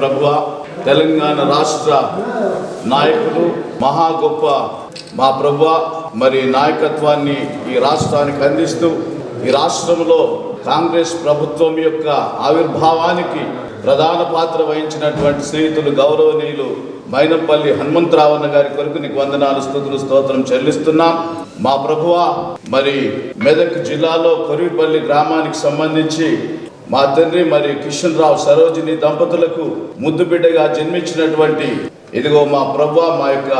ప్రభువా, తెలంగాణ రాష్ట్ర నాయకులు మహా గొప్ప మా ప్రభువా, మరి నాయకత్వాన్ని ఈ రాష్ట్రానికి అందిస్తూ ఈ రాష్ట్రంలో కాంగ్రెస్ ప్రభుత్వం యొక్క ఆవిర్భావానికి ప్రధాన పాత్ర వహించినటువంటి స్నేహితులు గౌరవనీయులు మైనంపల్లి హనుమంతరావన్న గారి కొరకు నీకు వందనాలు, స్తుతులు, స్తోత్రం చెల్లిస్తున్నాం. మా ప్రభువా, మరి మెదక్ జిల్లాలో కొరివిపల్లి గ్రామానికి సంబంధించి మా తండ్రి మరి కిషన్ రావు సరోజిని దంపతులకు ముద్దు బిడ్డగా జన్మించినటువంటి ఇదిగో మా ప్రభువా, మా యొక్క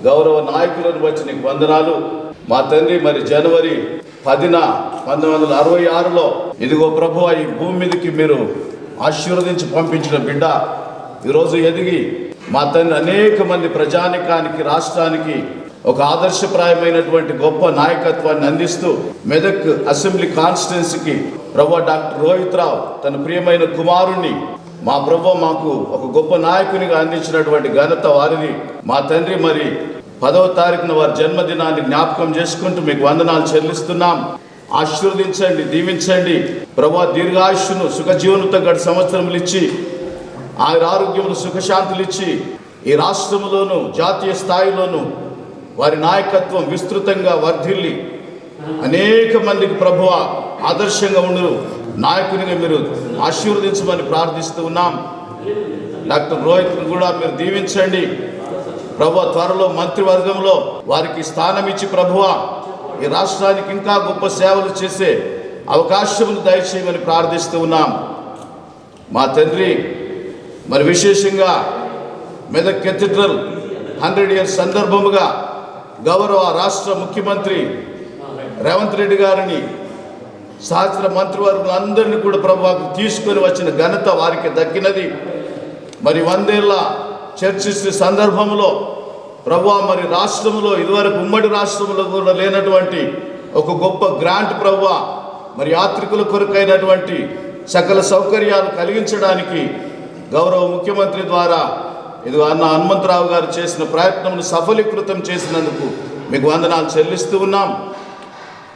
గౌరవ నాయకులను వచ్చి నీకు వందనాలు. మా తండ్రి మరి జనవరి 10న 1966లో ఇదిగో ప్రభువా, ఈ భూమి మీదకి మీరు ఆశీర్వదించి పంపించిన బిడ్డ ఈరోజు ఎదిగి మా తండ్రి అనేక మంది ప్రజానికానికి, రాష్ట్రానికి ఒక ఆదర్శప్రాయమైనటువంటి గొప్ప నాయకత్వాన్ని అందిస్తూ మెదక్ అసెంబ్లీ కాన్స్టిట్యున్సీకి ప్రభువా డాక్టర్ రోహిత్ రావు తన ప్రియమైన కుమారుణ్ణి మా ప్రభువా మాకు ఒక గొప్ప నాయకునిగా అందించినటువంటి ఘనత వారిని. మా తండ్రి మరి 10వ తారీఖున వారి జన్మదినాన్ని జ్ఞాపకం చేసుకుంటూ మీకు వందనాలు చెల్లిస్తున్నాం. ఆశీర్వదించండి, దీవించండి ప్రభువా. దీర్ఘాయుష్ను, సుఖజీవనంతో గడి సంవత్సరములు ఇచ్చి, ఆయన ఆరోగ్యములు, సుఖశాంతులు ఇచ్చి ఈ రాష్ట్రంలోను జాతీయ స్థాయిలోను వారి నాయకత్వం విస్తృతంగా వర్ధిల్లి అనేక మందికి ప్రభువా ఆదర్శంగా ఉండు నాయకునిగా మీరు ఆశీర్వదించమని ప్రార్థిస్తూ ఉన్నాం. డాక్టర్ రోహిత్ కూడా మీరు దీవించండి ప్రభువా. త్వరలో మంత్రివర్గంలో వారికి స్థానం ఇచ్చి ప్రభువా ఈ రాష్ట్రానికి ఇంకా గొప్ప సేవలు చేసే అవకాశములు దయచేయమని ప్రార్థిస్తూ ఉన్నాం. మా తండ్రి మరి విశేషంగా మెదక్ కెథీడ్రల్ 100 ఇయర్స్ సందర్భముగా గౌరవ రాష్ట్ర ముఖ్యమంత్రి రేవంత్ రెడ్డి గారిని సహచర మంత్రివర్గులందరినీ కూడా ప్రభువాకు తీసుకొని వచ్చిన ఘనత వారికి దక్కినది. మరి 100 ఏళ్ల చర్చిస్ సందర్భంలో ప్రభువా మరి రాష్ట్రంలో ఇదివరకు ఉమ్మడి రాష్ట్రంలో కూడా లేనటువంటి ఒక గొప్ప గ్రాంట్ ప్రభువా మరి యాత్రికుల కొరకైనటువంటి సకల సౌకర్యాలు కలిగించడానికి గౌరవ ముఖ్యమంత్రి ద్వారా ఇదిగో అన్న హనుమంతరావు గారు చేసిన ప్రయత్నమును సఫలీకృతం చేసినందుకు మీకు వందనాలు చెల్లిస్తూ ఉన్నాం.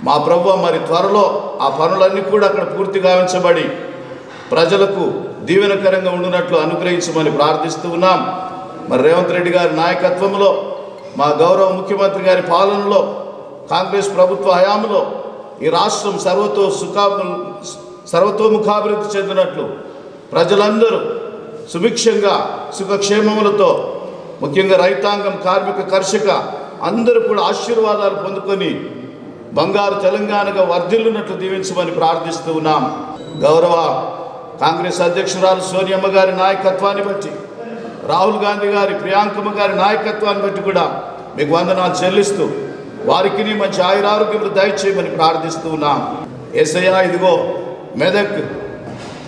మా ప్రభువా మరి త్వరలో ఆ పనులన్నీ కూడా అక్కడ పూర్తి గావించబడి ప్రజలకు దీవెనకరంగా ఉండునట్లు అనుగ్రహించమని ప్రార్థిస్తూ ఉన్నాం. మరి రేవంత్ రెడ్డి గారి నాయకత్వంలో మా గౌరవ ముఖ్యమంత్రి గారి పాలనలో కాంగ్రెస్ ప్రభుత్వ హయాంలో ఈ రాష్ట్రం సర్వతోముఖాభివృద్ధి చెందినట్లు ప్రజలందరూ సుభిక్షంగా సుఖక్షేమములతో ముఖ్యంగా రైతాంగం, కార్మిక, కర్షక అందరూ కూడా ఆశీర్వాదాలు పొందుకొని బంగారు తెలంగాణగా వర్ధిల్లున్నట్లు దీవించమని ప్రార్థిస్తూ ఉన్నాం. గౌరవ కాంగ్రెస్ అధ్యక్షురాలు సోనియమ్మ గారి నాయకత్వాన్ని బట్టి, రాహుల్ గాంధీ గారి, ప్రియాంకమ్మ గారి నాయకత్వాన్ని బట్టి కూడా మీకు వందనాలు చెల్లిస్తూ వారికి మంచి ఆయురారోగ్యములు దయచేయమని ప్రార్థిస్తూ ఉన్నాం. యేసయ్యా ఇదిగో మెదక్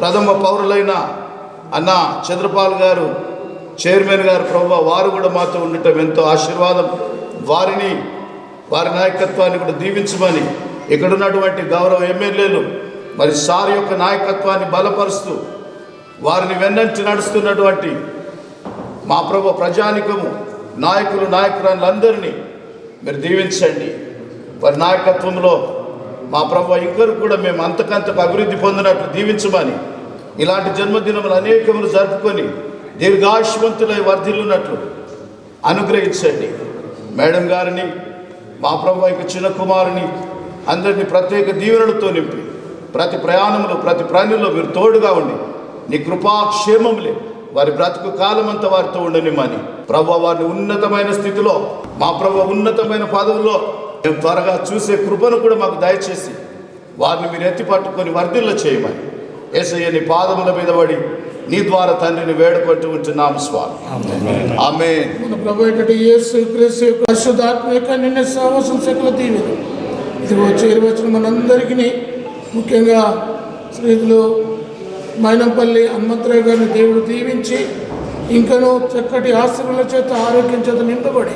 ప్రథమ పౌరులైన అన్న చంద్రపాల్ గారు చైర్మన్ గారు ప్రభువా వారు కూడా మాతో ఉండటం ఎంతో ఆశీర్వాదం. వారిని, వారి నాయకత్వాన్ని కూడా దీవించమని ఇక్కడ ఉన్నటువంటి గౌరవ ఎమ్మెల్యేలు మరి సార్ యొక్క నాయకత్వాన్ని బలపరుస్తూ వారిని వెన్నంటి నడుస్తున్నటువంటి మా ప్రభు ప్రజానికము, నాయకులు, నాయకురాలందరినీ మీరు దీవించండి. వారి నాయకత్వంలో మా ప్రభు ఇంకరు కూడా మేము అంతకంతకు అభివృద్ధి పొందినట్లు దీవించమని, ఇలాంటి జన్మదినములు అనేకములు జరుపుకొని దీర్ఘాయుష్మంతులై వర్ధిల్లున్నట్లు అనుగ్రహించండి. మేడం గారిని, మా ప్రభు యొక్క చిన్న కుమారుని అందరినీ ప్రత్యేక దీవెనలతో నింపి ప్రతి ప్రయాణంలో, ప్రతి ప్రాణిలో మీరు తోడుగా ఉండి నీ కృపాక్షేమములే వారి బ్రతుకు కాలమంతా వారితో ఉండనిమ్మని ప్రభు వారిని ఉన్నతమైన స్థితిలో, మా ప్రభు ఉన్నతమైన పదవుల్లో మేము త్వరగా చూసే కృపను కూడా మాకు దయచేసి వారిని మీరు ఎత్తి పట్టుకొని వర్ధిల్ల చేయమని యేసయ్య నీ పాదముల మీద పడి నీ ద్వారా తండ్రిని వేడుకుంటూ ఉంటున్నాము స్వామి. ఆమేన్. మన ప్రభు యేసు క్రీస్తు యొక్క పరిశుద్ధాత్మ యొక్క నిన్న సహవాసం సకల దీవెన ఇదిగో చేరవచ్చిన మనందరికీ, ముఖ్యంగా శ్రీలు మైనంపల్లి హనుమంతరావు గారిని దేవుడు దీవించి ఇంకనూ చక్కటి ఆశీర్వాదాల చేత, ఆరోగ్యం చేత నింపబడి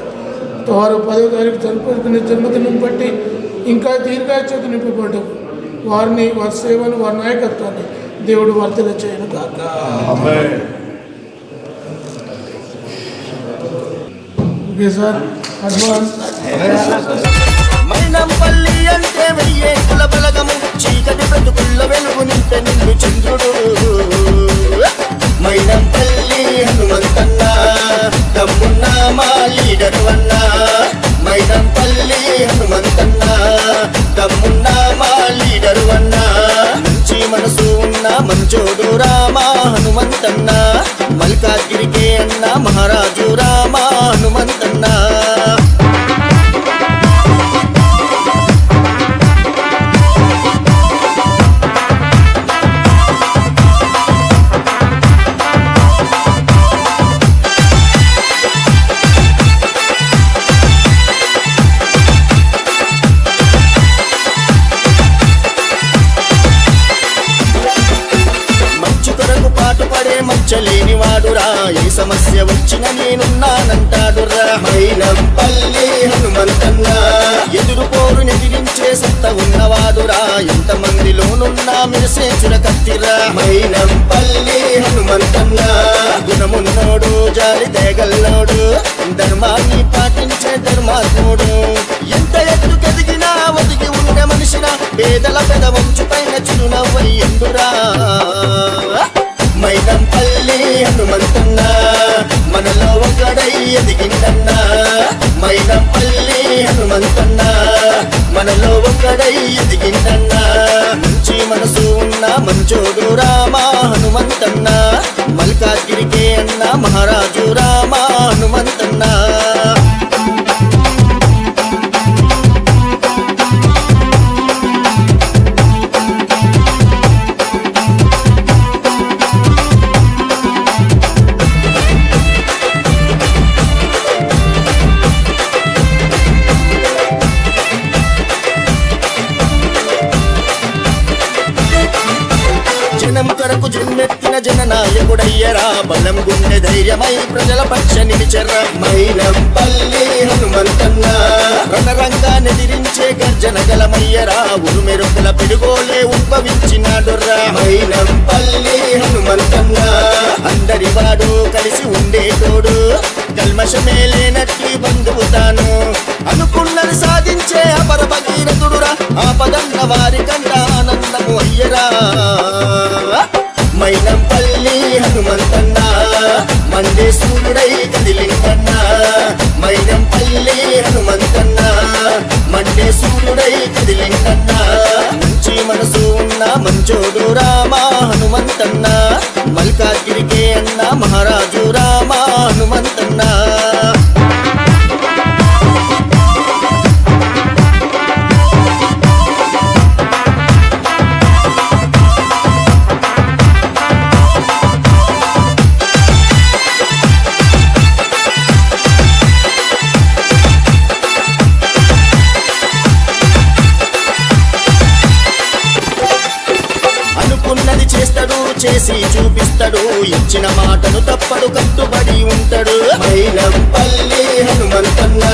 వారు 10వ తారీఖు జరుపుకునే జన్మదినం బట్టి ఇంకా దీర్ఘాయు చేత నింపబడి వారిని, వారి సేవను, వారి నాయకత్వాన్ని దేవుడు వర్ధన చేయను కాక. Okay sir, advance. మైనంపల్లి అంటే వెయ్యే కుల బలగము, చీకటి బ్రతుకుల్ల వెలుగు నింపే నిన్ను చంద్రుడు. మైనంపల్లి హనుమంతన్న దమ్మున్న మా లీడరు అన్న మైనంపల్లి హనుమంతన్న దమ్మున్న మా లీడరు అన్న మంచి మనసు ఉన్న మంచోడు రామా హనుమంతన్న మల్కాగిరికే అన్న మహారాజు రామా హనుమంతన్న మచ్చలేని వాడురా ఏ సమస్య వచ్చిన నేనున్నానంటాడురా మైనంపల్లి హనుమంతన్న ఎదురు పోరునెదిరించే సత్త ఉన్నవాడురా ఎంతమందిలోనున్నా మెరిసే చురకత్తిరా మైనంపల్లి హనుమంతన్న గుణమున్నోడు జాలి దేగల్లోడు ధర్మాన్ని పాటించే ధర్మాత్ముడు ఎంత ఎత్తుకెదిగినా ఒదిగి ఉన్న మనిషిన పేదల పెదవంచు పైన చిరునవ్వయ్యందురా మైనంపల్లి హనుమంతన్న మనలో ఒకడై ఎదిగిందన్న మైనంపల్లి హనుమంతన్న మనలో ఒకడై ఎదిగిందన్న మంచి మనసు ఉన్న మంచోడు రామా హనుమంతన్న మల్కాగిరికే అన్న మహారాజు రామా హనుమంతన్న జనం కొరకు జన్మెత్తిన జననాయకుడయ్యరా బలం గుండె ధైర్యమై ప్రజల పక్ష నిలిచెర్రా మైనంపల్లి హనుమంతన్న రణరంగా నెదిరించే గర్జన గలమయ్యరా ఉరుమెరుపుల పిడుగోలే ఉద్భవించినాడుర్రా మైనంపల్లి హనుమంతన్న అందరి వాడు కలిసి ఉండేటోడు కల్మషమే లేనట్టి బంధువు తాను అనుకున్నది సాధించే అపర భగీరథుడురా ఆపదన్న వారి కంట ఆనందము అయ్యరా మైనంపల్లి హనుమంతన్న మండే సూర్యుడై కదిలిందన్న మైనంపల్లి హనుమంతన్న మండే సూర్యుడై కదిలిందన్న మంచి మనసు ఉన్న మంచోడు రామా హనుమంతన్న మల్కాగిరికే అన్న మహారాజు రామా హనుమంతన్న చేస్తాడు చేసి చూపిస్తాడు ఇచ్చిన మాటను తప్పడు కట్టుబడి ఉంటాడు మైనంపల్లి హనుమంతన్న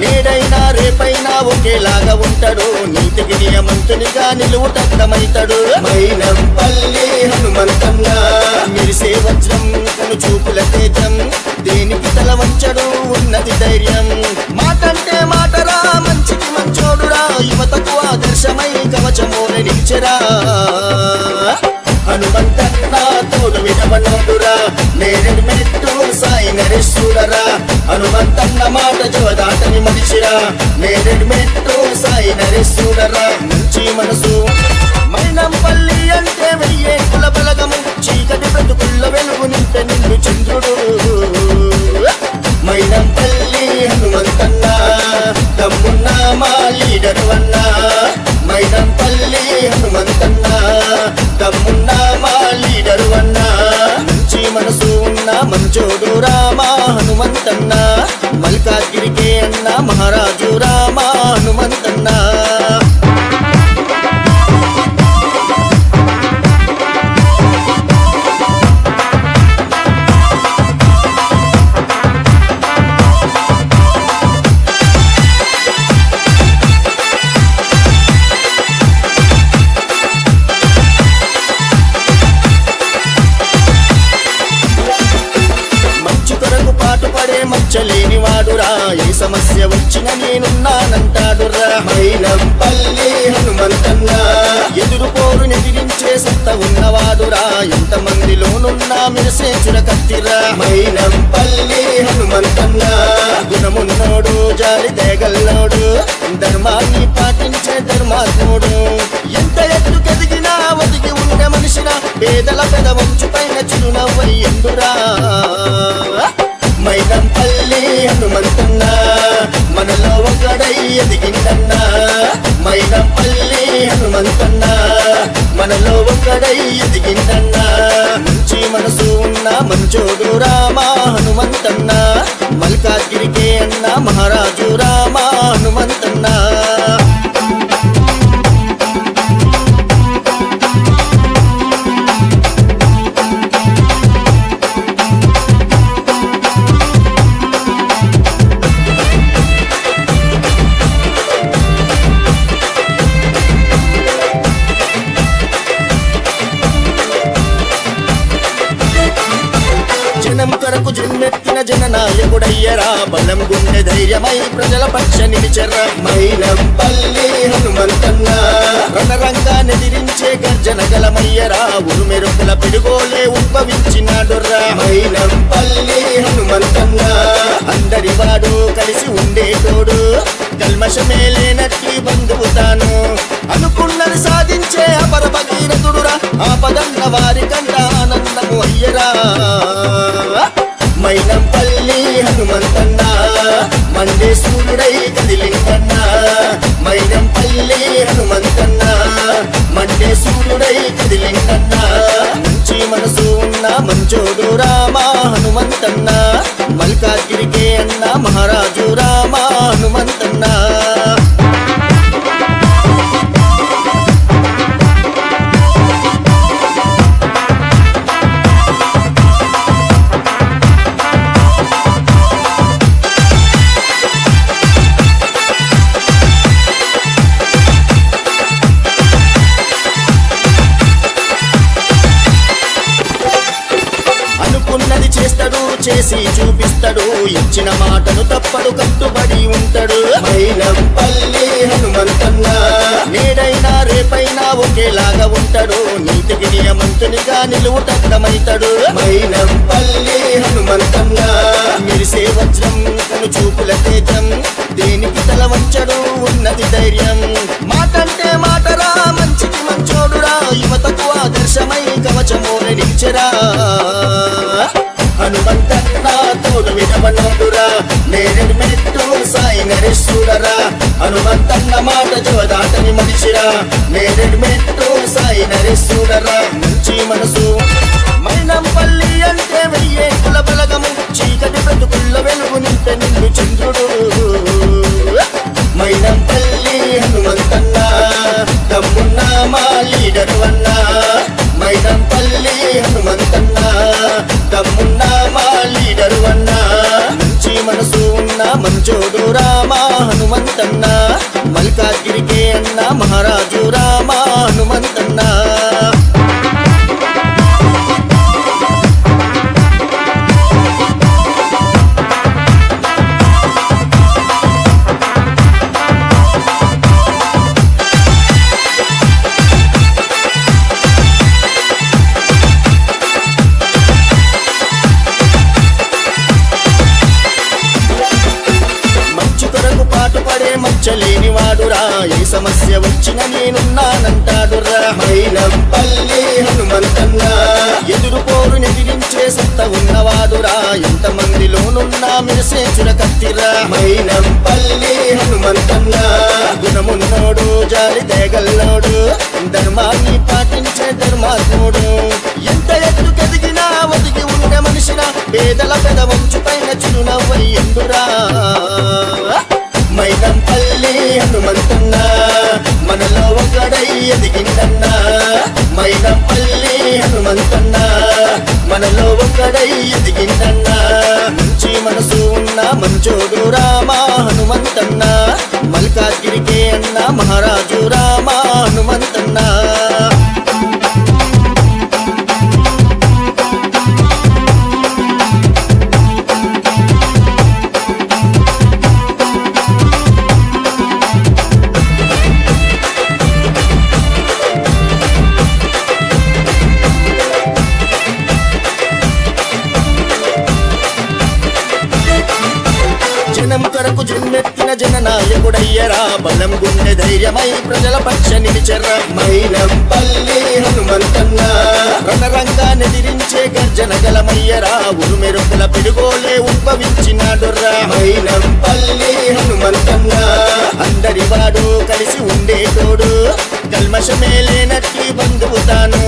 నేడైనా రేపైనా ఒకేలాగా ఉంటాడు నీతికి నియమంతునిగా నిలువుటద్దమైతాడు మైనంపల్లి హనుమంతన్న మెరిసే వజ్రం కను చూపుల తేజం దేనికి తల వంచడు ఉన్నది ధైర్యం మాటంటే మాటరా మంచికి మంచోడురా యువతకు ఆదర్శమై కవచమోని నిలిచెరా హనుమంతన్న తోడు వినవనోడురా నేరెడు మెట్టు సాయి నరేశ్వరరా హనుమంతన్న మాట జోదాటని మనిషిరా నేరెడు మెట్టు సాయి నరేశ్వరరా మంచి మనసు మైనంపల్లి అంటే వెయ్యే కుల బలగము చీకటి బ్రతుకుల్లో వెలుగు నింపే నిన్ను చంద్రుడు మైనంపల్లి హనుమంతన్న దమ్మున్న మా లీడరు అన్న మైనంపల్లి హనుమంతన్న దమ్మున్న మా లీడరు అన్న మంచి మనసు ఉన్న మంచోడు రామా హనుమంతన్న మల్కాగిరికే అన్న మహారాజు రామా హనుమంతన్న మచ్చలేని వాడురా ఏ సమస్య వచ్చిన నేనున్నానంటాడురా మైనంపల్లి హనుమంతన్న ఎదురు పోరునెదిరించే సత్త ఉన్నవాడురా ఎంతమందిలోనున్నా మెరిసే చురకత్తిరా మైనంపల్లి హనుమంతన్న గుణమున్నోడు జాలి దేగల్లోడు ధర్మాన్ని పాటించే ధర్మాత్ముడు ఎంత ఎత్తుకెదిగినా ఒదిగి ఉండే మనిషిన పేదల పెదవంచు పైన చిరునవ్వయ్యందురా మైనంపల్లి హనుమంతన్న మనలో ఒకడై ఎదిగిందన్నా మైనంపల్లి హనుమంతన్న మనలో ఒకడై ఎదిగిందన్నా మంచి మనసు ఉన్న మంచోడు రామా హనుమంతన్న మల్కాగిరికే అన్న మహారాజు రామా హనుమంతన్న జనం కొరకు జన్మెత్తిన జననాయకుడయ్యరా బలం గుండె ధైర్యమై ప్రజల పక్ష నిలిచెర్రా మైనంపల్లి హనుమంతన్న రణరంగా నెదిరించే గర్జన గలమయ్యరా ఉరుమెరుపుల పిడుగోలే ఉద్భవించినాడుర్రా మైనంపల్లి హనుమంతన్న అందరి వాడు కలిసి ఉండేటోడు కల్మషమే లేనట్టి బంధువు తాను అనుకున్నది సాధించే అపర భగీరథుడురా ఆపదన్న వారి కంట ఆనందము అయ్యరా మైనంపల్లి హనుమంతన్న మండే సూర్యుడై కదిలిందన్నా మైనంపల్లి హనుమంతన్న మండే సూర్యుడై కదిలిందన్నా మంచి మనసు ఉన్న మంచోడు రామా హనుమంతన్న మల్కాగిరికే అన్న మహారాజు రామా హనుమంతన్న అనుకున్నది చేస్తాడు చేసి చూపిస్తాడు ఇచ్చిన మాటను తప్పడు కట్టుబడి ఉంటాడు మైనంపల్లి హనుమంతన్న నేడైనా రేపైనా ఒకేలాగా ఉంటాడు నీతికి నియమంతునిగా నిలువుటద్దమైతాడు మైనంపల్లి హనుమంతన్న మెరిసే వజ్రం కను చూపుల తేజం దేనికి తల వంచడు ఉన్నది ధైర్యం మాటంటే మాటరా మంచికి మంచోడురా యువతకు ఆదర్శమై కవచమోన నిలిచెరా హనుమంతన్న తోడు వినవనోడురా నేరెడు మెట్టు సాయి నరేశ్వరరా హనుమంతన్న మాట జోదాటని మనిషిరా నేరెడు మెట్టు సాయి నరేశ్వరరా మంచి మనసు మైనంపల్లి అంటే వెయ్యే కుల బలగము చీకటి బ్రతుకుల్లో వెలుగు నింపే నిన్ను చంద్రుడు మైనంపల్లి హనుమంతన్న తమ్మున్న మా లీడరు అన్నా మైనంపల్లి హనుమంతన్న తమ్మున్న మా లీడరు అన్నా మంచి మనసు ఉన్న మంచోడు రామా హనుమంతన్న మల్కాగిరికే అన్న మహారాజు రామా హనుమంతన్న మచ్చలేని వాడురా ఏ సమస్య వచ్చిన నేనున్నానంటాడురా మైనంపల్లి హనుమంతన్న ఎదురు పోరు నెదిరించే సత్త ఉన్నవాడురా ఎంతమందిలోనున్నా మెరిసే చురకత్తిరా మైనంపల్లి హనుమంతన్న గుణమున్నోడు జాలి దేగల్లోడు ధర్మాన్ని పాటించే ధర్మాత్ముడు ఎంత ఎత్తుకెదిగినా ఒదిగి ఉండే మనిషిన పేదల పెదవంచు పైన చిరునవ్వయ్యందురా మైనంపల్లి హనుమంతన్న మనలో ఒకడై ఎదిగిందన్నా మైనంపల్లి హనుమంతన్న మనలో ఒకడై ఎదిగిందన్నా మంచి మనసు ఉన్న మంచోడు రామా హనుమంతన్న మల్కాగిరికే అన్న మహారాజు రామా హనుమంతన్న జన్మెత్తిన జననాయకుడయ్యరా బలం గుండె ధైర్యమై ప్రజల పక్ష నిలిచెర్రా మైనంపల్లి హనుమంతన్న రణరంగానెదిరించే గర్జన గలమయ్యరా ఉరుమెరుపుల పిడుగోలే ఉద్భవించినాడుర్రా మైనంపల్లి హనుమంతన్న అందరి వాడు కలిసి ఉండేటోడు కల్మషమే లేనట్టి బంధువు తాను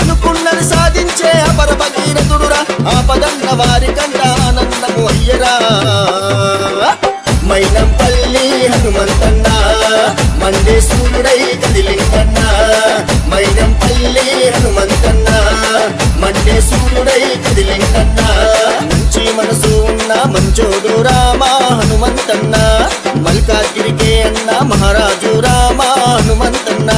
అనుకున్నది సాధించే అపర భగీరథుడురా ఆపదన్న వారి కంట ఆనందము అయ్యరా మైనంపల్లి హనుమంతన్న మండే సూర్యుడై కదిలిందన్న మైనంపల్లి హనుమంతన్న మండే సూర్యుడై కదిలిందన్న మంచి మనసు ఉన్న మంచోడు రామ హనుమంతన్న మల్కాగిరికే అన్న మహారాజు రామ హనుమంతన్న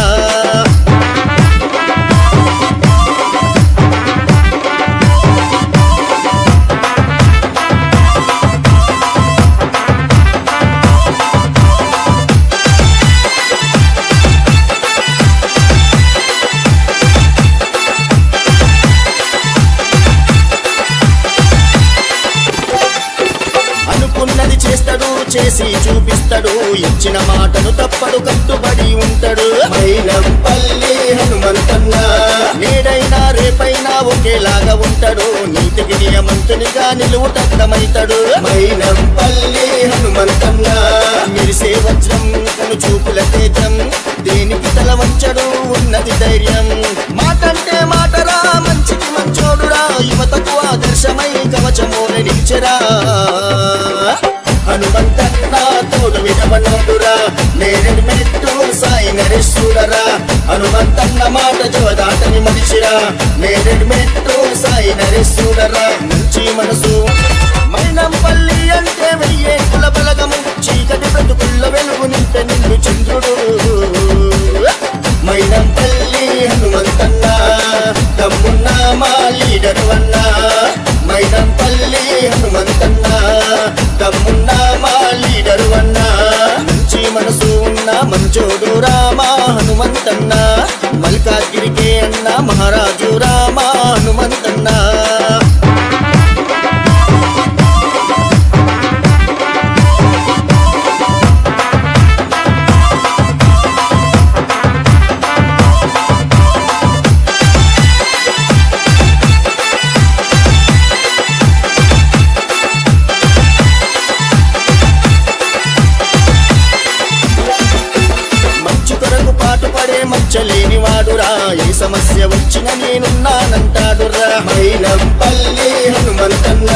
చేసి చూపిస్తాడు ఇచ్చిన మాటను తప్పడు కట్టుబడి ఉంటాడు మైనంపల్లి హనుమంతన్న నేడైనా రేపైనా ఒకేలాగా ఉంటాడు నీతికి నియమంతునిగా నిలువుటద్దమైతాడు మైనంపల్లి హనుమంతన్న మెరిసే వజ్రం కను చూపుల తేజం దేనికి తల వంచడు ఉన్నది ధైర్యం మాటంటే మాటరా మంచికి మంచోడురా యువతకు ఆదర్శమై కవచమోన నిలిచెరా హనుమంతన్న తోడు వినవనోడురా నేరెడు మెట్టు సాయి నరేశ్వరరా హనుమంతన్న మాట జోదాటని మనిషిరా నేరెడు మెట్టు సాయి నరేశ్వరరా మంచి మనసు మైనంపల్లి అంటే వెయ్యే కుల బలగము చీకటి బ్రతుకుల్ల వెలుగు నింపే నిన్ను చంద్రుడు మైనంపల్లి హనుమంతన్న తమ్మున్న మా లీడరు అన్న మైనంపల్లి హనుమంతన్న తమ్మున్న మా లీడరు అన్న మంచి మనసు ఉన్న మంచోడు రామ హనుమంతన్న మల్కాగిరికే అన్న మహారాజు రామ హనుమంతన్న మచ్చలేని వాడురా ఏ సమస్య వచ్చిన నేనున్నానంటాడురా మైనంపల్లి హనుమంతన్న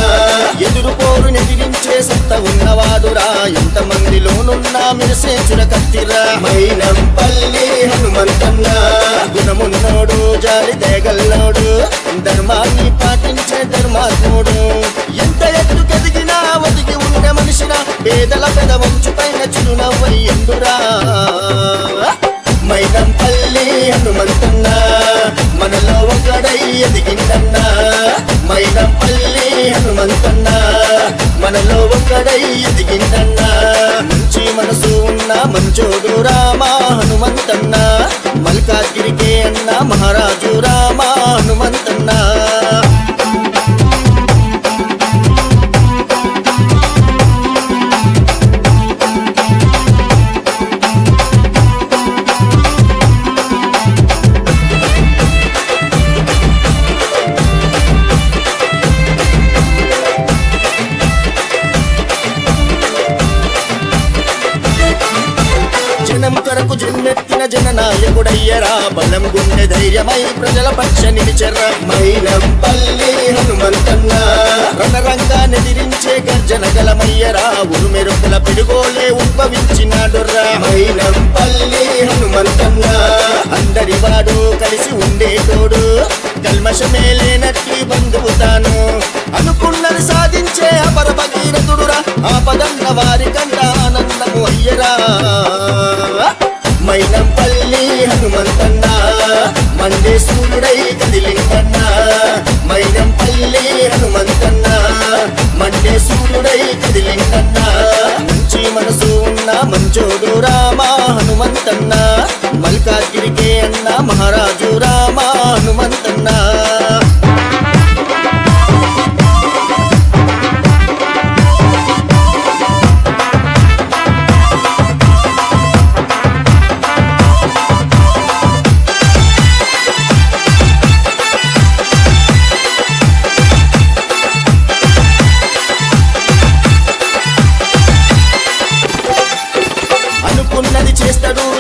ఎదురు పోరు నెదిరించే సత్త ఉన్నవాడురా ఎంత మందిలోనున్నా మెరిసే చురకత్తిరా మైనంపల్లి హనుమంతన్న గుణమున్నోడు జాలి దయగల్లోడు ధర్మాన్ని పాటించే ధర్మాత్ముడు ఎంత ఎత్తుకెదిగినా ఒదిగి ఉండే మనిషిన పేదల పెదవంచు పైన చిరునవ్వై ఎందురా మైనంపల్లి హనుమంతన్న మనలో ఒకడై ఎదిగిందన్న మైనంపల్లి హనుమంతన్న మనలో ఒకడై ఎదిగిందన్న మంచి మనసు ఉన్న మంచోడు రామ హనుమంతన్న మల్కాగిరికే అన్న మహారాజు రామ హనుమంతన్న జనం కొరకు జన్మెత్తిన జననాయకుడయ్యరా బలం గుండె ధైర్యమై ప్రజల పక్ష నిలిచెర్రా మైనంపల్లి హనుమంతన్న రణరంగానెదిరించే గర్జన గలమయ్యరా ఉరుమెరుపుల పిడుగోలే ఉద్భవించినాడుర్రా మైనంపల్లి హనుమంతన్న అందరి వాడు కలిసి ఉండేటోడు కల్మషమే లేనట్టి బంధువు తాను అనుకున్నది సాధించే అపర భగీరథుడురా ఆపదన్న వారి కంట ఆనందము అయ్యరా మైనంపల్లి హనుమంతన్న మండే సూర్యుడై కదిలిందన్న మైనంపల్లి హనుమంతన్న మండే సూర్యుడై కదిలిందన్న మంచి మనసు ఉన్న మంచోడు రామ హనుమంతన్న మల్కాగిరికే అన్న మహారాజు రామ హనుమంతన్న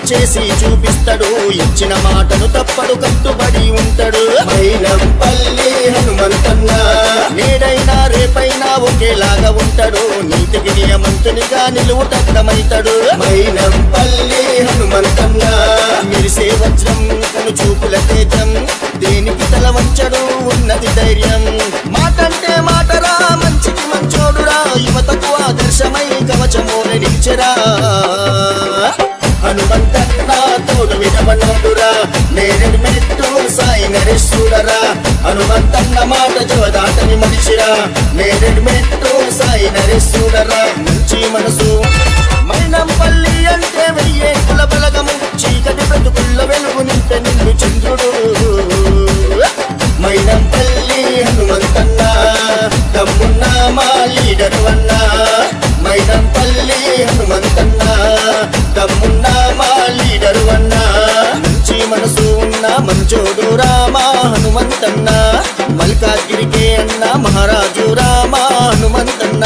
చేసి చూపిస్తాడు, ఇచ్చిన మాటను తప్పడు, కట్టుబడి ఉంటాడు. మైనంపల్లి హనుమంతన్న నేడైనా రేపైనా ఒకేలాగా ఉంటాడు, నీతికి నియమంతునిగా నిలువుటద్దమైతాడు. మైనంపల్లి హనుమంతన్న మిరిసే వజ్రం, కను చూపుల తేజం, దేనికి తల వంచడు, ఉన్నది ధైర్యం. మాటంటే మాటరా, మంచికి మంచోడురా, యువతకు ఆదర్శమై కవచమోని నిలిచెరా. హనుమంతన్న తోడు విడవనోడురా, నేరెడు మెట్టు సాయి నరేశ్వరరా. హనుమంతన్న మాట జోదాటని మనిషిరా, నేరెడు మెట్టు సాయి నరేశ్వరరా. మంచి మనసు మైనంపల్లి అంటే వెయ్యే కుల బలగము, చీకటి బ్రతుకుల్ల వెలుగు నింపే నిండు చంద్రుడు. మైనంపల్లి హనుమంతన్న దమ్మున్నా మా లీడరు అన్నా. మైనంపల్లి హనుమంతన్న దమ్మున్నా మా లీడరు అన్నా. మంచి మనసు ఉన్న మంచోడు రామా హనుమంతన్న, మల్కాగిరికే అన్న మహారాజు రామా హనుమంతన్న.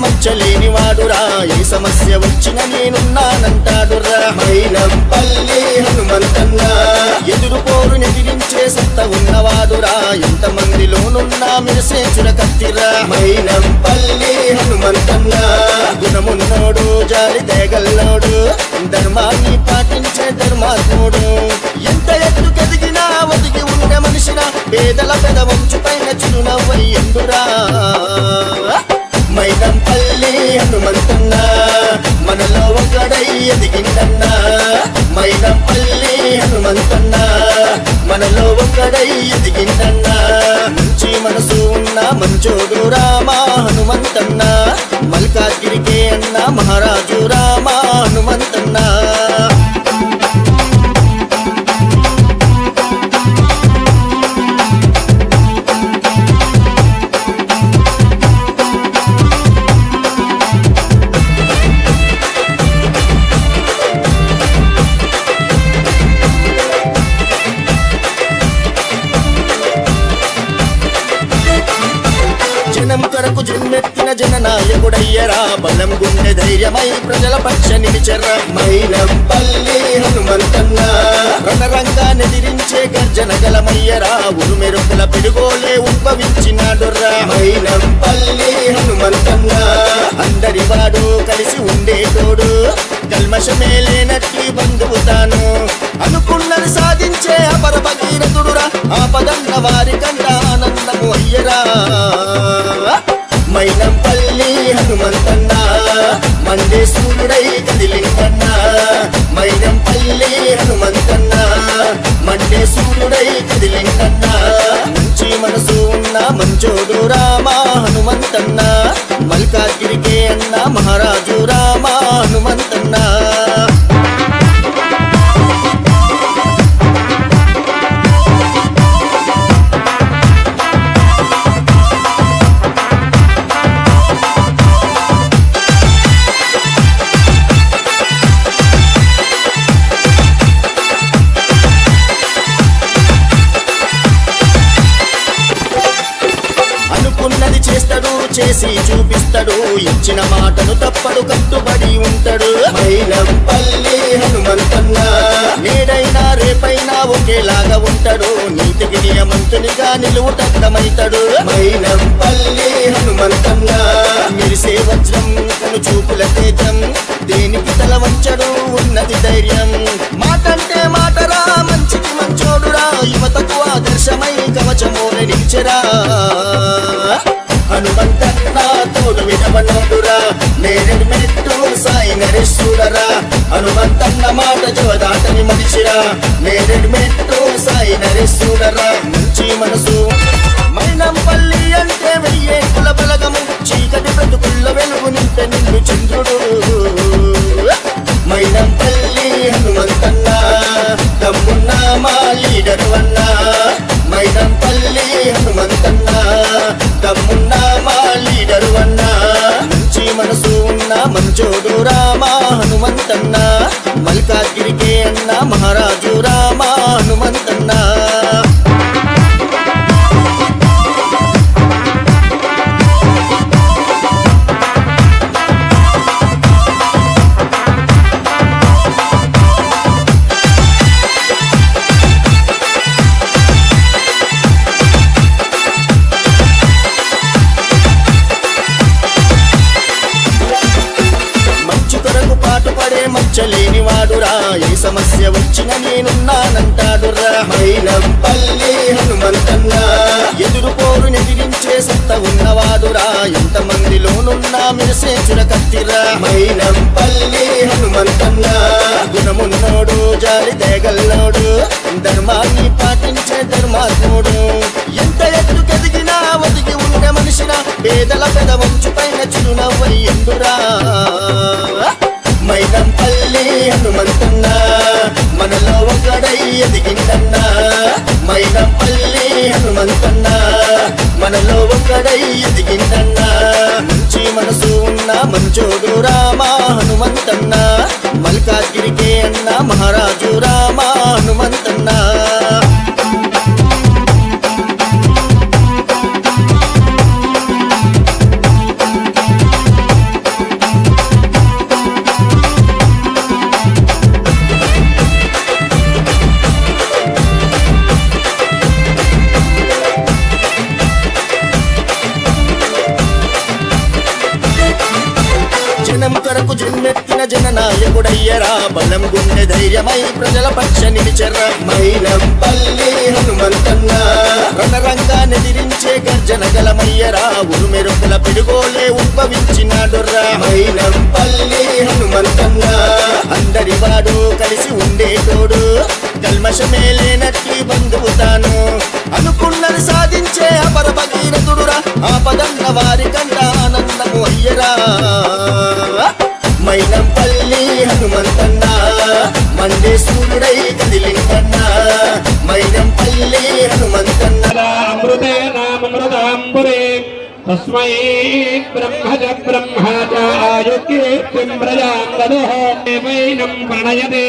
మచ్చలేని వాడురా, ఏ సమస్య వచ్చిన నేనున్నానంటాడురా. మైనంపల్లి హనుమంతన్న ఎదురు పోరు నెదిరించే సత్త ఉన్నవాడురా, ఎంత మందిలోనున్నా మిరిసే చురకత్తిరా. మైనంపల్లి హనుమంతన్న గుణమున్నోడు, జాలి దయగల్లోడు, ధర్మాన్ని పాటించే ధర్మాత్ముడు. ఎంత ఎత్తుకెదిగినా ఒదిగి ఉండే మనిషిన, పేదల పెదవంచు పైన చిరునవ్వయ్యందురా. మైనంపల్లి హనుమంతన్న మనలో ఒకడై ఎదిగిందన్నా. మైనంపల్లి హనుమంతన్న మనలో ఒకడై ఎదిగిందన్నా. మంచి మనసు ఉన్న మంచోడు రామా హనుమంతన్న, మల్కాగిరికే అన్న మహారాజు రామా హనుమంతన్న. జనం కొరకు జన్మెత్తిన జననాయకుడయ్యరా, బలం గుండె ధైర్యమై ప్రజల పక్ష నిలిచెర్రా. మైనంపల్లి హనుమంతన్న రణరంగా నెదిరించే గర్జన గలమయ్యరా, ఉరుమెరుపుల పిడుగోలే ఉద్భవించినాడురా. మైనంపల్లి హనుమంతన్న అందరి వాడు, కలిసి ఉండేటోడు, కల్మషమే లేనట్టి బంధువు తాను. అనుకున్నది సాధించే అపర భగీరథుడురా, ఆపదన్న వారి కంట ఆనందము అయ్యరా. మైనంపల్లి హనుమంతన్న మండే సూర్యుడై కదిలిందన్న. మైనంపల్లి హనుమంతన్న మండే సూర్యుడై కదిలిందన్న. మంచి మనసు ఉన్న మంచోడు రామా హనుమంతన్న, మల్కాగిరికే అన్న మహారాజు రామా హనుమంతన్న. చేసి చూపిస్తాడు, ఇచ్చిన మాటను తప్పడు, కట్టుబడి ఉంటాడు. మైనంపల్లి హనుమంతన్న నేడైనా రేపైనా ఒకేలాగా ఉంటాడు, నీతికి నియమంతునిగా నిలువుటద్దమైతాడు. మైనంపల్లి హనుమంతన్న మిరిసే వజ్రం, కను చూపుల తేజం, దేనికి తల వంచడు, ఉన్నది ధైర్యం. మాటంటే మాటరా, మంచికి మంచోడురా, యువతకు ఆదర్శమై కవచమోని నిలిచెరా. హనుమంతన్న తోడు విడవనోడురా, నేరెడు మెట్టు సాయి నరేశ్వరరా. హనుమంతన్న మాట జోదాటని మనిషిరా, నేరెడు మెట్టు సాయి నరేశ్వరరా. మంచి మనసు మైనంపల్లి అంటే వెయ్యే కుల బలగము, చీకటి బ్రతుకుల్ల వెలుగు నింపే నిండు చంద్రుడు. మైనంపల్లి హనుమంతన్న దమ్మున్నా మా లీడరు అన్నా. మైనంపల్లి మల్కాగిరికే అన్న మహారాజు రామ హనుమంతన్న. మచ్చలేని వాడురా, ఏ సమస్య వచ్చిన నేనున్నానంటాడురా. మైనంపల్లి హనుమంతన్న ఎదురు పోరు నెదిరించే సత్త ఉన్నవాడురా, ఎంత మందిలోనున్నా మెరిసే చురకత్తిరా. మైనంపల్లి హనుమంతన్న గుణమున్నోడు, జాలి దేగల్లోడు, ధర్మాన్ని పాటించే ధర్మాత్ముడు. ఎంత ఎత్తుకెదిగినా ఒదిగి ఉన్న మనిషిన పేదల పెదవంచు పైన చిరునవ్వయ్యందురా. మైనంపల్లి హనుమంతన్న మనలో ఒకడై ఎదిగిందన్న. మైనంపల్లి హనుమంతన్న మనలో ఒకడై ఎదిగిందన్న. మంచి మనసు ఉన్న మంచోడు రామ హనుమంతన్న. మల్కాగిరికే అన్న మహారాజు రామ హనుమంతన్న. జనం కొరకు జన్మెత్తిన జననాయకుడయ్యరా, బలం గుండె ధైర్యమై ప్రజల పక్ష నిలిచెర్రా. మైనంపల్లి హనుమంతన్న రణరంగా నెదిరించే గర్జన గలమయ్యరా, ఉరుమెరుపుల పిడుగోలే ఉద్భవించినాడుర్రా. మైనంపల్లి హనుమంతన్న అందరి వాడు కలిసి ఉండేటోడు, కల్మషమే లేనట్టి బంధువు తాను. అనుకున్నది సాధించే అపర భగీరథుడురా, ఆపదన్న వారి కంట ఆనందము అయ్యరా. మైనంపల్లి హనుమంతన్న మండే సూర్యుడై కదిలిందన్న. మైనంపల్లి హనుమంతన్న అమృతేనామృతాంబురే తస్మై బ్రహ్మజ బ్రహ్మచాయుకీర్తిం ప్రజాంగదః వైనం ప్రణయతే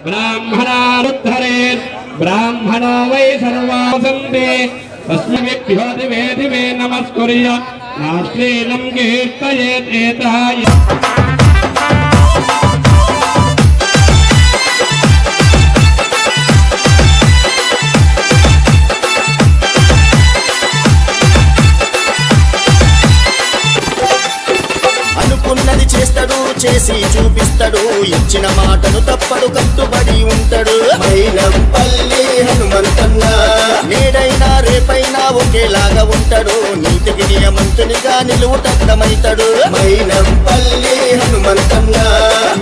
బ్రాహ్మణారుద్ధరేత్ బ్రాహ్మణో వై సర్వాసంతే తస్మై దివే నమస్కుర్య నాశ్లీలం కీర్తయేత్ ఏతాయ. అనుకున్నది చేస్తాడు, చేసి చూపిస్తాడు, ఇచ్చిన మాటను తప్పడు, కట్టుబడి ఉంటాడు. మైనంపల్లి హనుమంతన్న నేడైనా రేపైనా ఒకేలాగా ఉంటాడు, నీతికి నియమంతునిగా నిలువుటద్దమైతాడు. మైనంపల్లి హనుమంతన్న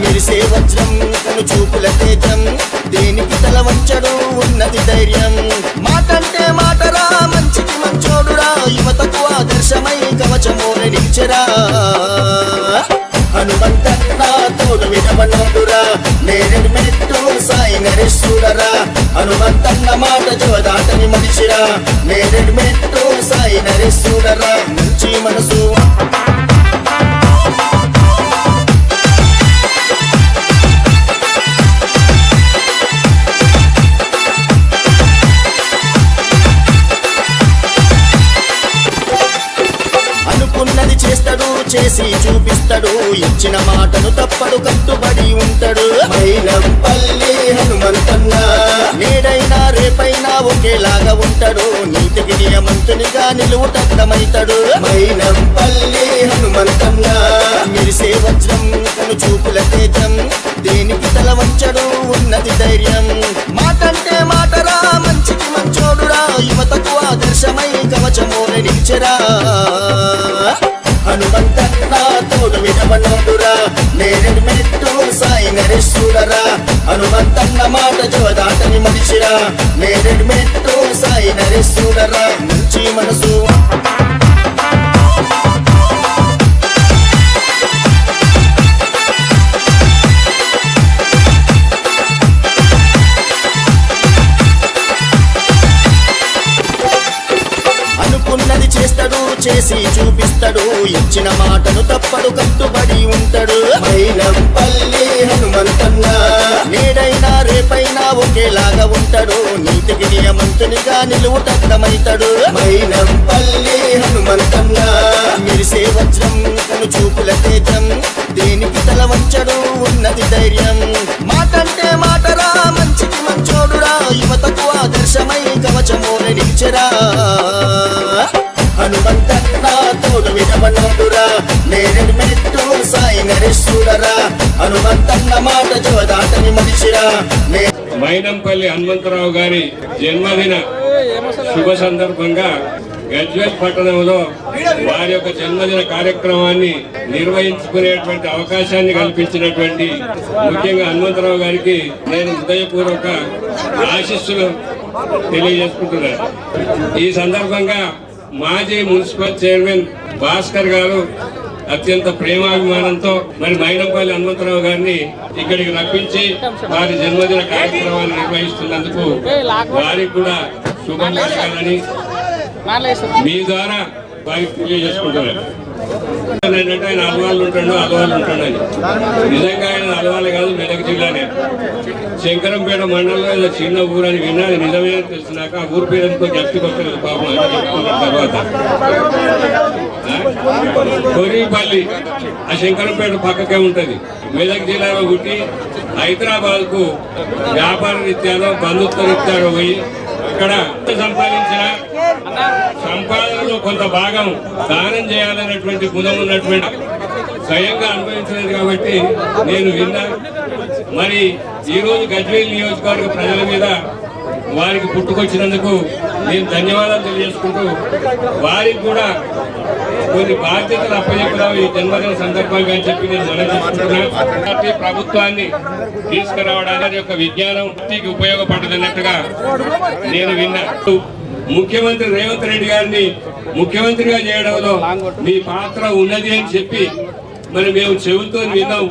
మెరిసే వజ్రం, కను చూపుల తేజం, దేనికి తల వంచడు, ఉన్నది ధైర్యం. మాటంటే మాటరా, మంచికి మంచోడురా, యువతకు ఆదర్శమై కవచమోని నిలిచెరా. హనుమంతన్న తోడు వినవనోడురా, నేరెడు మెట్టు సాయి నరేశ్వరరా. హనుమంతన్న మాట జోదాటని మనిషిరా, నేరెడు మెట్టు సాయి నరేశ్వరరా. మంచి మనసు అనుకున్నది చేస్తాడు, చేసి చూపిస్తాడు, ఇచ్చిన మాటను తప్పడు, కట్టుబడి ఉంటాడు. మైనంపల్లి హనుమంతన్న నేడైనా రేపైనా ఒకేలాగా ఉంటాడు, నీతికి నియమంతునిగా నిలువుటద్దమైతాడు. మైనంపల్లి హనుమంతన్న మెరిసే వజ్రం, కను చూపుల తేజం, దేనికి తల వంచడు, ఉన్నది ధైర్యం. మాటంటే మాటరా, మంచికి మంచోడురా, యువతకు ఆదర్శమై కవచమోని నిలిచెరా. హనుమంతన్న తోడు వినవనోడురా, నేరెడు మెట్టు సాయి నరేశ్వరరా. హనుమంతన్న మాట జోదాటని మనిషిరా, నేరెడు మెట్టు సాయి నరేశ్వరరా. మంచి మనసు అనుకున్నది చేస్తాడు, చేసి చూపిస్తాడు, ఇచ్చిన మాటను తప్పడు, కట్టుబడి ఉంటాడు. మైనంపల్లి హనుమంతన్న నేడైనా రేపైనా ఒకేలాగా ఉంటాడు, నీతికి నియమంతునిగా నిలువుటద్దమైతాడు. మైనంపల్లి హనుమంతన్న మిరిసే వజ్రం, కను చూపుల తేజం, దేనికి తల వంచడు, ఉన్నది ధైర్యం. మాటంటే మాటరా, మంచికి మంచోడురా, యువతకు ఆదర్శమై కవచమోన నిలిచెరా. హనుమంతన్న తోడు వినవనోడురా, నేరెడు మెట్టు సాయి నరేశ్వరరా. హనుమంతన్న మాట జోదాటని మనిషిరా. మైనంపల్లి హనుమంతరావు గారి జన్మదిన శుభ సందర్భంగా గజ్వేల్ పట్టణంలో వారి యొక్క జన్మదిన కార్యక్రమాన్ని నిర్వహించుకునేటువంటి అవకాశాన్ని కల్పించినటువంటి ముఖ్యంగా హనుమంతరావు గారికి నేను హృదయపూర్వక ఆశీస్సులు తెలియజేసుకుంటున్నాను. ఈ సందర్భంగా మాజీ మున్సిపల్ చైర్మన్ భాస్కర్ గారు అత్యంత ప్రేమాభిమానంతో మరి మైనంపల్లి హనుమంతరావు గారిని ఇక్కడికి రప్పించి వారి జన్మదిన కార్యక్రమాన్ని నిర్వహిస్తున్నందుకు వారికి కూడా శుభం కలగాలని మీ ద్వారా వారికి తెలియజేసుకుంటున్నారు. ఏంటంటే ఆయన అలవాళ్ళు ఉంటాడు అని నిజంగా ఆయన అలవాళ్ళు కాదు, మెదక్ జిల్లానే శంకరంపేట మండలంలో ఇలా చిన్న ఊరు అని విన్నా, అది నిజమే తెలిసినాక ఆ ఊరు పేరుతో జ్ఞప్తికొస్తలేదు పాపం. తర్వాత కొరిపల్లి ఆ శంకరంపేట పక్కకే ఉంటది. మెదక్ జిల్లాలో పుట్టి హైదరాబాద్ కు వ్యాపార రీత్యాలో బంధుత్వ రీత్యాలో పోయి అక్కడ సంపాదించిన సంపాదనలో కొంత భాగం దానం చేయాలనేటువంటి గుణం ఉన్నటువంటి స్వయంగా అనుభవించలేదు కాబట్టి నేను విన్నా. మరి ఈరోజు గజ్వేల్ నియోజకవర్గ ప్రజల మీద వారికి పుట్టుకొచ్చినందుకు నేను ధన్యవాదాలు తెలియజేసుకుంటూ వారికి కూడా కొన్ని బాధ్యతలు అప్పచెప్పడం ఈ జన్మదిన సందర్భంగా అని చెప్పి నేను మనవి ప్రభుత్వాన్ని తీసుకురావడానికి యొక్క విజ్ఞానం ఉపయోగపడుతున్నట్టుగా నేను విన్నా. ముఖ్యమంత్రి రేవంత్ రెడ్డి గారిని ముఖ్యమంత్రిగా చేయడంలో మీ పాత్ర ఉన్నది అని చెప్పి మరి మేము చెవులతో విన్నాం,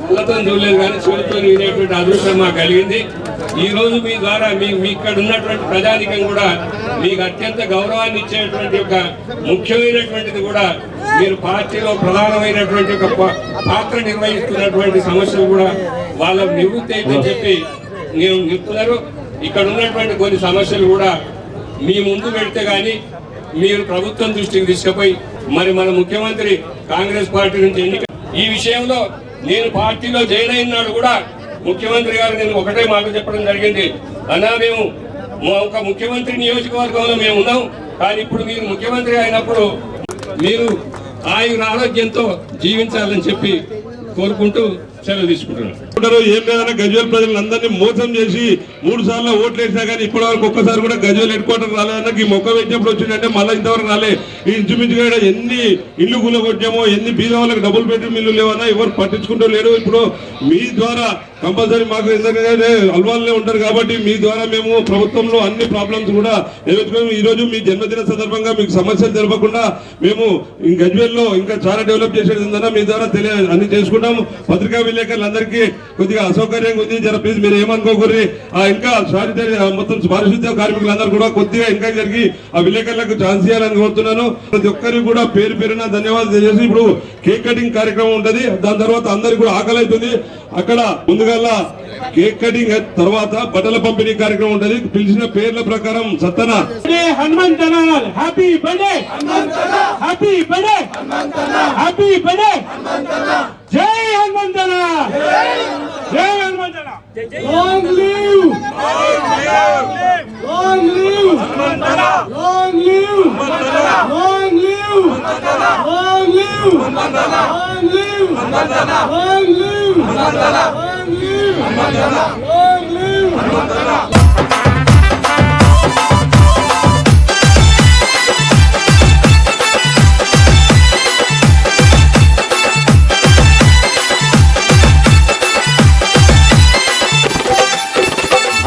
కళ్ళతో చూడలేదు కానీ చెవులతో వినేటువంటి అదృష్టం మాకు కలిగింది. ఈ రోజు మీ ద్వారా మీ ఇక్కడ ఉన్నటువంటి ప్రజానికం కూడా మీకు అత్యంత గౌరవాన్ని ఇచ్చేటువంటి ఒక ముఖ్యమైనటువంటిది కూడా మీరు పార్టీలో ప్రధానమైనటువంటి ఒక పాత్ర నిర్వహిస్తున్నటువంటి సమస్యలు కూడా వాళ్ళ నివృత్తి అని చెప్పి నేను చెప్తున్నారు. ఇక్కడ ఉన్నటువంటి కొన్ని సమస్యలు కూడా మీ ముందు పెడితే గాని మీరు ప్రభుత్వం దృష్టికి తీసుకుపోయి మరి మన ముఖ్యమంత్రి కాంగ్రెస్ పార్టీ నుంచి ఎన్నిక ఈ విషయంలో నేను పార్టీలో జాయిన్ అయినాడు కూడా ముఖ్యమంత్రి గారు నేను ఒకటే మాట చెప్పడం జరిగింది, అన్నా మేము ఒక ముఖ్యమంత్రి నియోజకవర్గంలో మేము ఉన్నాం, కానీ ఇప్పుడు మీరు ముఖ్యమంత్రి అయినప్పుడు మీరు ఆయుర ఆరోగ్యంతో జీవించాలని చెప్పి కోరుకుంటూ సెలవు తీసుకుంటున్నారు. ఏం లేదన్నా గజ్వేల్ ప్రజలందరినీ మోసం చేసి 3 సార్లు ఓట్లు వేసినా కానీ ఇప్పటి వరకు ఒక్కసారి కూడా గజ్వేల్ హెడ్ క్వార్టర్ రాలేదన్నా. ఈ మొక్క పెట్టినప్పుడు వచ్చిందంటే మళ్ళీ ఇంతవరకు రాలే. ఈ ఇంచుమించుగా ఎన్ని ఇల్లు కూలగొట్టామో, ఎన్ని బీద వాళ్ళకి డబుల్ బెడ్రూమ్ ఇల్లు లేవన్నా ఎవరు పట్టించుకుంటూ లేరు. ఇప్పుడు మీ ద్వారా కంపల్సరీ మాకు ఎందుకంటే అల్వాళ్ళనే ఉంటారు కాబట్టి మీ ద్వారా మేము ప్రభుత్వంలో అన్ని ప్రాబ్లమ్స్ కూడా ఎదుర్కొని ఈ రోజు మీ జన్మదిన సందర్భంగా మీకు సమస్యలు తెలపకుండా మేము గజ్వేల్లో ఇంకా చాలా డెవలప్ చేసేది ఉందన్నా మీ ద్వారా అన్ని చేసుకుంటాము. పత్రికా విలేకరులందరికీ కొద్దిగా అసౌకర్యంగా ఉంది, జర ప్లీజ్ మీరు ఏమనుకోకూరి. ఇంకా మొత్తం పారిశుద్ధ్య కార్మికులందరూ కూడా కొద్దిగా ఇంకా జరిగి ఆ విలేకరులకు ఛాన్స్ ఇవ్వాలని కోరుతున్నాను. ప్రతి ఒక్కరికి కూడా పేరు పేరున ధన్యవాదాలు తెలియజేసి ఇప్పుడు కేక్ కటింగ్ కార్యక్రమం ఉంటది. దాని తర్వాత అందరికి కూడా ఆకలి అవుతుంది. అక్కడ ముందుగా కేక్ కటింగ్ తర్వాత బట్టల పంపిణీ కార్యక్రమం ఉంటది. పిలిచిన పేర్ల ప్రకారం Sattanna Hanumanthanna happy birthday happy birthday happy birthday జై హనుమంతన జై Hanumanthanna long live long live Hanumanthanna long live Hanumanthanna long live Hanumanthanna long live Hanumanthanna long live Hanumanthanna long live Hanumanthanna long live Hanumanthanna long live Hanumanthanna.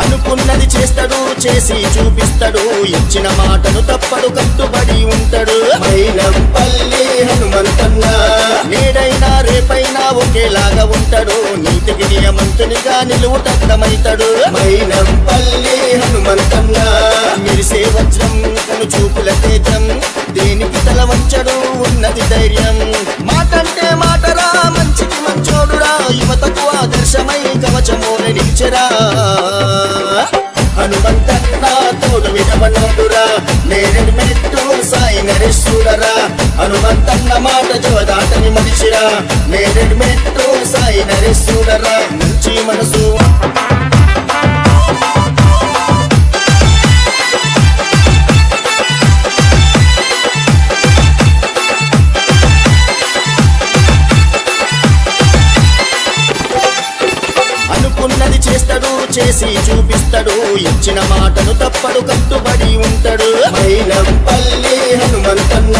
అనుకున్నది చేస్తాడు, చేసి చూపిస్తాడు, ఇచ్చిన మాటను తప్పడు, కట్టుబడి ఉంటాడు. మైనంపల్లి హనుమంతన్న నేడైనా రేపైనా ఒకేలాగా ఉంటాడు, నీతికి నియమంతునిగా నిలువుటద్దమైతాడు. మైనంపల్లి హనుమంతన్న మిరిసే వజ్రం, కను చూపుల తేజం, దేనికి దేనికి తల వంచడు ఉన్నది ధైర్యం మాటంటే మాటరా మంచికి మంచోడురా యువతకు ఆదర్శమై కవచమోల నిలిచెరా హనుమంతన్న తోడు వినవనోడురా నేరెడు మెట్టు సాయి నరేశుడరా హనుమంతన్న మాట జోదాటని మనిషిరా నేరెడు మెట్టు సాయి నరేశుడరా మంచి మనసు అనుకున్నది చేస్తాడు చేసి చూపిస్తాడు ఇచ్చిన మాటను తప్పడు కట్టుబడి ఉంటాడు మైనంపల్లి హనుమంతన్న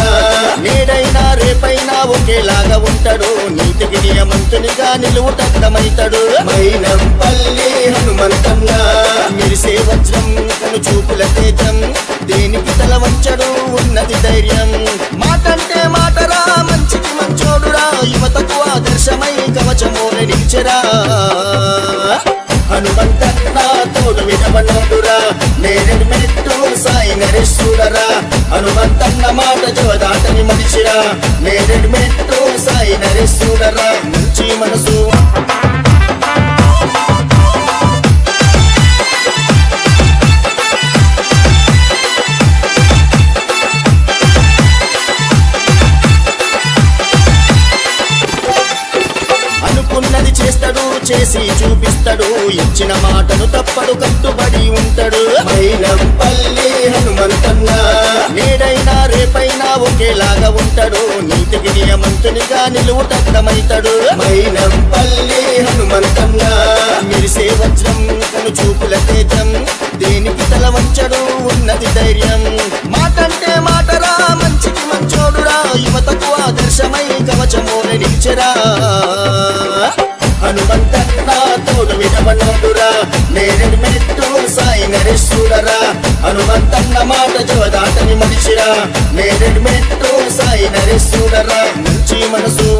నేడైనా రేపైనా ఒకేలాగా ఉంటాడు నీతికి నియమంతునిగా నిలువుటద్దమైతాడు మైనంపల్లి హనుమంతన్న మిరిసే వజ్రం కను చూపుల తేజం దేనికి తల వంచడు ఉన్నది ధైర్యం మాటంటే మాటరా మంచికి మంచోడురా యువతకు ఆదర్శమై కవచమోల నిలిచెరా హనుమంతన్న తోడు వినవనోడురా నేరెడు మెట్టు సాయి నరేశుడరా హనుమంతన్న మాట జోదాటని మనిషిరా నేరెడు మెట్టు సాయి నరేశుడరా మంచి మనసు అనుకున్నది చేస్తాడు చేసి చూపిస్తాడు ఇచ్చిన మాటను తప్పడు కట్టుబడి ఉంటాడు మైనంపల్లి హనుమంతన్న నేడైనా రేపైనా ఒకేలాగా ఉంటాడు నీతికి నియమంతునిగా నిలువుటద్దమైతాడు మైనంపల్లి హనుమంతన్న మిరిసే వజ్రం కను చూపుల తేజం దేనికి తల వంచడు ఉన్నది ధైర్యం మాటంటే మాటరా మంచికి మంచోడురా యువతకు ఆదర్శమై కవచమోల నిలిచెరా హనుమంతన్న తోడు వినవనోడురా నేరెడు మెట్టు సాయి నరేశుడరా హనుమంతన్న మాట జోదాటని మనిషిరా నేరెడు మెట్టు సాయి నరేశుడరా మంచి మనసు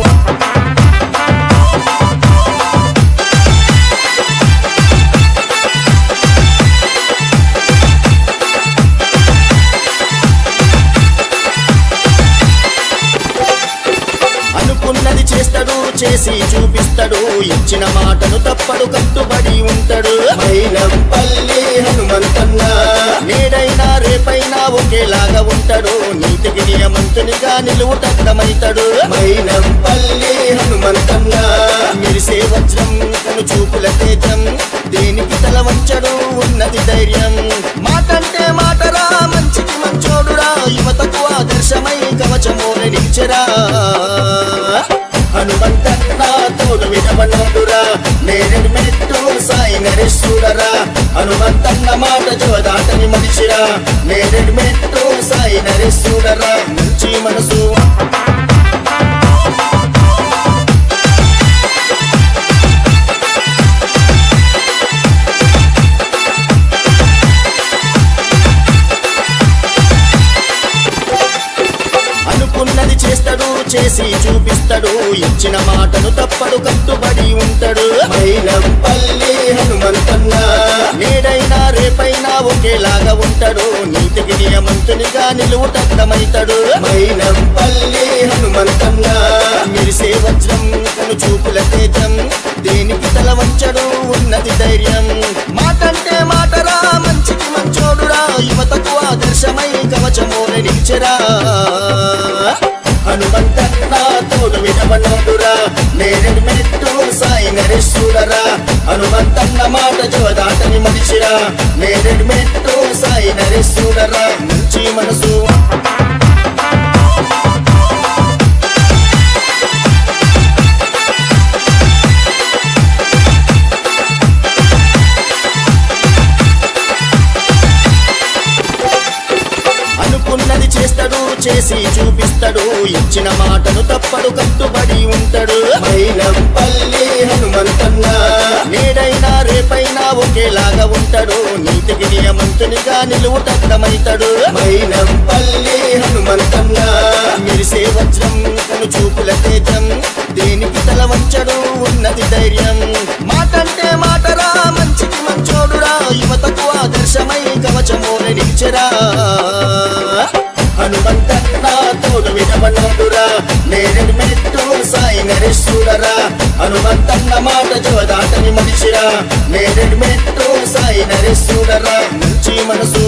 అనుకున్నది చేస్తాడు చేసి చూపిస్తాడు ఇచ్చిన మాటను తప్పడు కట్టుబడి ఉంటాడు మైనంపల్లి హనుమంతన్న నేడైనా రేపైనా ఒకేలాగా ఉంటాడు నీతికి నియమంతునిగా నిలువుటద్దమైతాడు మైనంపల్లి హనుమంతన్న మిరిసే వజ్రం కను చూపుల తేజం దేనికి తల వంచడు ఉన్నది ధైర్యం మాటంటే మాటరా మంచికి మంచోడురా యువతకు ఆదర్శమై కవచమోల నిలిచెరా హనుమంతన్న తోడు వినవనోడురా నేరెడు మెట్టు సాయి నరేశుడరా హనుమంతన్న మాట జోదాటని మనిషిరా నేరెడు మెట్టు సాయి నరేశుడరా మంచి మనసు అనుకున్నది చేస్తాడు చేసి చూపిస్తాడు ఇచ్చిన మాటను తప్పడు కట్టుబడి ఉంటాడు మైనంపల్లి హనుమంతన్న నేడైనా రేపైనా ఒకేలాగా ఉంటాడు నీతికి నియమంతునిగా నిలువుటద్దమైతాడు మైనంపల్లి హనుమంతన్న మిరిసే వజ్రం కను చూపుల తేజం దేనికి తల వంచడు ఉన్నది ధైర్యం మాటంటే మాటరా మంచికి మంచోడురా యువతకు ఆదర్శమై కవచమోల నిలిచెరా హనుమంతన్న తోడు వినవనోడురా నేరెడు మెట్టు సాయి నరేశుడరా హనుమంతన్న మాట జోదాటని మనిషిరా నేరెడు మెట్టు సాయి నరేశుడరా మంచి మనసు అనుకున్నది చేస్తాడు చేసి చూపిస్తాడు ఇచ్చిన మాటను తప్పడు కట్టుబడి ఉంటాడు మైనంపల్లి హనుమంతన్న నేడైనా రేపైనా ఒకేలాగా ఉంటాడు నీతికి నియమంతునిగా నిలువుటద్దమైతాడు మైనంపల్లి హనుమంతన్న మిరిసే వజ్రం కను చూపుల తేజం దేనికి తల వంచడు ఉన్నది ధైర్యం మాటంటే మాటరా మంచికి మంచోడురా యువతకు ఆదర్శమై కవచమోల నిలిచెరా హనుమంతన్న తోడు వినవనోడురా నేరెడు మెట్టు సాయి నరేశ్వరరా హనుమంతన్న మాట జోదాటని మనిషిరా నేరెడు మెట్టు సాయి నరేశ్వరరా మంచి మనసు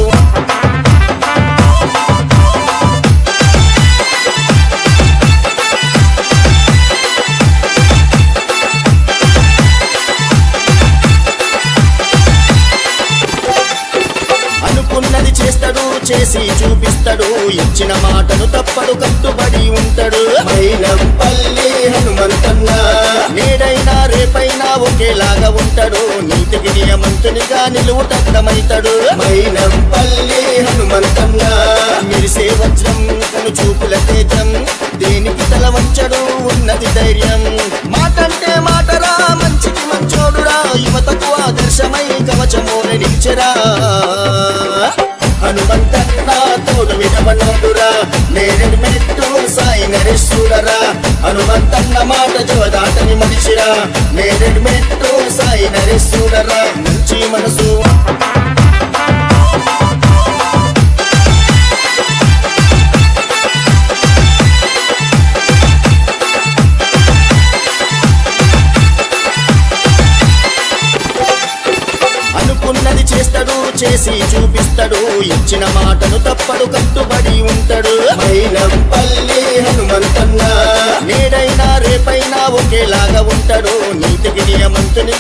అనుకున్నది చేస్తాడు చేసి చూపిస్తాడు ఇచ్చిన మాటను తప్పడు కట్టుబడి ఉంటాడు మైనంపల్లి హనుమంతన్న నేడైనా రేపైనా ఒకేలాగా ఉంటాడు నీతికి నియమంతునిగా నిలువుటద్దమైతాడు మైనంపల్లి హనుమంతన్న మిరిసే వజ్రం కను చూపుల తేజం దేనికి తల వంచడు ఉన్నది ధైర్యం మాటంటే మాటరా మంచికి మంచోడురా యువతకు ఆదర్శమై కవచమోని నిలిచెరా హనుమంతన్న తోడు వినవనోడురా నేరెడు మెట్టు సాయి నరేశ్వరరా హనుమంతన్న మాట జోదాటని మనిషిరా నేరెడు మెట్టు సాయి నరేశ్వరరా మంచి మనసు అనుకున్నది చేస్తాడు చేసి చూపిస్తాడు ఇచ్చిన మాటను తప్పడు కట్టుబడి ఉంటాడు మైనంపల్లి హనుమంతన్న నేడైనా రేపైనా ఒకేలాగా ఉంటాడు నీతికి నియమంతుని